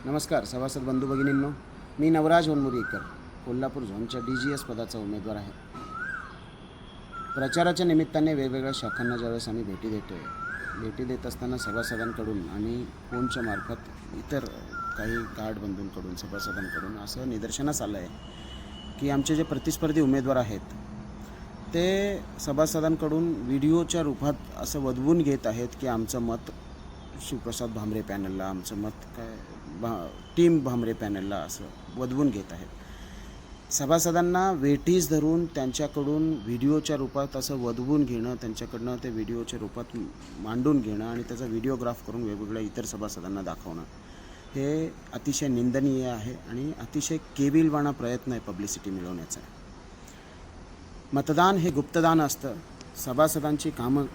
नमस्कार सभासद बंधू भगिनींनो, मी नवराज वनमुरीकर कोल्हापूर झोनच्या DGS पदाचा उमेदवार आहे. प्रचाराच्या निमित्ताने वेगवेगळ्या शाखांना ज्यावेळेस आम्ही भेटी देत असताना सभासदांकडून आणि फोनच्या मार्फत इतर काही कार्ड बंधूंकडून सभासदांकडून असं निदर्शनास आलं आहे की आमचे जे प्रतिस्पर्धी उमेदवार आहेत ते सभासदांकडून व्हिडिओच्या रूपात असं वदवून घेत आहेत की आमचं मत शिवप्रसाद भामरे पॅनलला, आमचं मत टीम भामरे पॅनलला असं वदवून घेत आहेत. सभासदांना वेठीस धरून त्यांच्याकडून व्हिडिओच्या रूपात असं वदवून घेणं, त्यांच्याकडनं ते व्हिडिओच्या रूपात मांडून घेणं आणि त्याचा व्हिडिओग्राफ करून वेगवेगळ्या इतर सभासदांना दाखवणं हे अतिशय निंदनीय आहे आणि अतिशय केविलवाणा प्रयत्न आहे पब्लिसिटी मिळवण्याचा. मतदान हे गुप्तदान असतं. सभासदांची कामं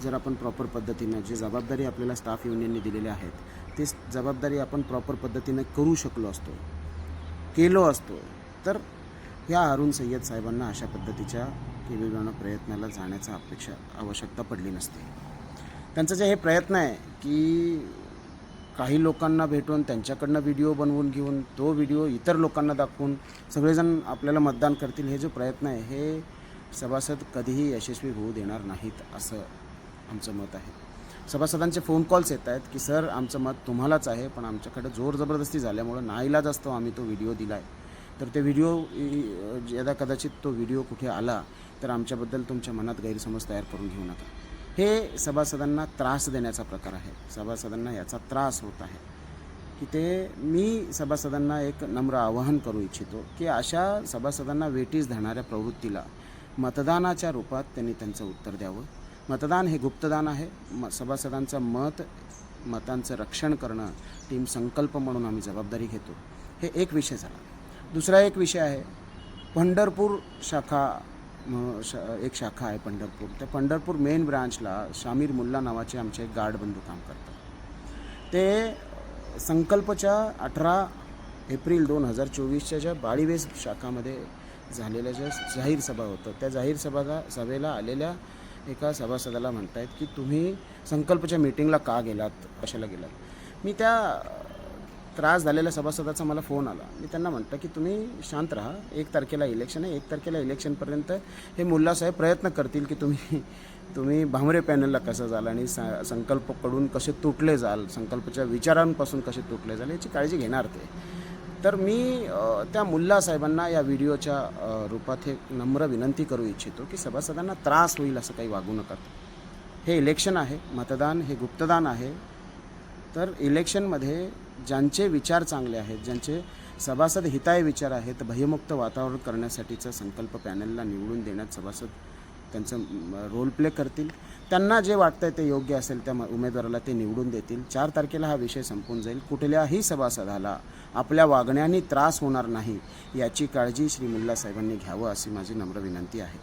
जर आपण प्रॉपर पद्धतीनं, जी जबाबदारी आपल्याला स्टाफ युनियनने दिलेली आहेत ती जबाबदारी आपण प्रॉपर पद्धतीनं करू शकलो असतो तर ह्या हारून सय्यद साहेबांना अशा पद्धतीच्या केविलवाणा प्रयत्नाला जाण्याचा आवश्यकता पडली नसते. त्यांचं जे हे प्रयत्न आहे की काही लोकांना भेटून त्यांच्याकडनं व्हिडिओ बनवून घेऊन तो व्हिडिओ इतर लोकांना दाखवून सगळेजण आपल्याला मतदान करतील, हे जो प्रयत्न आहे हे सभासद कधीही यशस्वी होऊ देणार नाहीत असं आमचं मत आहे. सभासदांचे फोन कॉल्स येत आहेत की सर आमचं मत तुम्हालाच आहे, पण आमच्याकडे जोर जबरदस्ती झाल्यामुळं नाईलाज असतो आम्ही तो व्हिडिओ दिला आहे, तर ते व्हिडिओ कदाचित तो व्हिडिओ कुठे आला तर आमच्याबद्दल तुमच्या मनात गैरसमज तयार करून घेऊ नका. हे सभासदांना त्रास देण्याचा प्रकार आहे. सभासदांना याचा त्रास होत आहे की मी सभासदांना एक नम्र आवाहन करू इच्छितो की अशा सभासदांना वेठीस धरणाऱ्या प्रवृत्तीला मतदानाच्या रूपात त्यांनी त्यांचं उत्तर द्यावं. मतदान हे गुप्तदान आहे. सभासदांचं मतांचं रक्षण करणं टीम संकल्प म्हणून आम्ही जबाबदारी घेतो. हे एक विषय झाला. दुसरा एक विषय आहे पंढरपूर शाखा. एक शाखा आहे पंढरपूर. त्या पंढरपूर मेन ब्रांचला शामीर मुल्ला नावाचे आमचे एक गार्ड बंधू काम करतात. ते संकल्पच्या 18 एप्रिल 2024च्या ज्या बाळीवेस शाखामध्ये झालेल्या ज्या जाहीर सभा होतं त्या जाहीर सभेला आलेल्या एका सभासदाला म्हणतायत की तुम्ही संकल्पच्या मीटिंगला का गेलात, कशाला गेलात. मी त्या त्रास झालेल्या सभासदाचा मला फोन आला. मी त्यांना म्हटलं की तुम्ही शांत राहा, 1 तारखेला इलेक्शन आहे, 1 तारखेला इलेक्शनपर्यंत हे मुल्लासाहेब प्रयत्न करतील की तुम्ही भामरे पॅनलला कसं जाल आणि संकल्पकडून कसे तुटले जाल, संकल्पच्या विचारांपासून कसे तुटले जाल याची काळजी घेणार ते. तर मी त्या मुल्ला साहेबांना या व्हिडिओच्या रूपात हे नम्र विनंती करू इच्छितो की सभासदांना त्रास होईल असं काही वागू नका. हे इलेक्शन आहे, मतदान हे गुप्तदान आहे. तर इलेक्शनमध्ये ज्यांचे विचार चांगले आहेत, ज्यांचे सभासद हिताय विचार आहेत, भयमुक्त वातावरण करण्यासाठीचा संकल्प पॅनलला निवडून देण्यात सभासद त्यांचं रोल प्ले करतील. त्यांना जे वाटतं ते योग्य असेल त्या उमेदवाराला ते निवडून देतील. 4 तारखेला हा विषय संपून जाईल. कुठल्याही सभासदाला आपल्या वागण्याने त्रास होणार नाही याची काळजी श्री मुल्ला साहेबांनी घ्यावं अशी माझी नम्र विनंती आहे.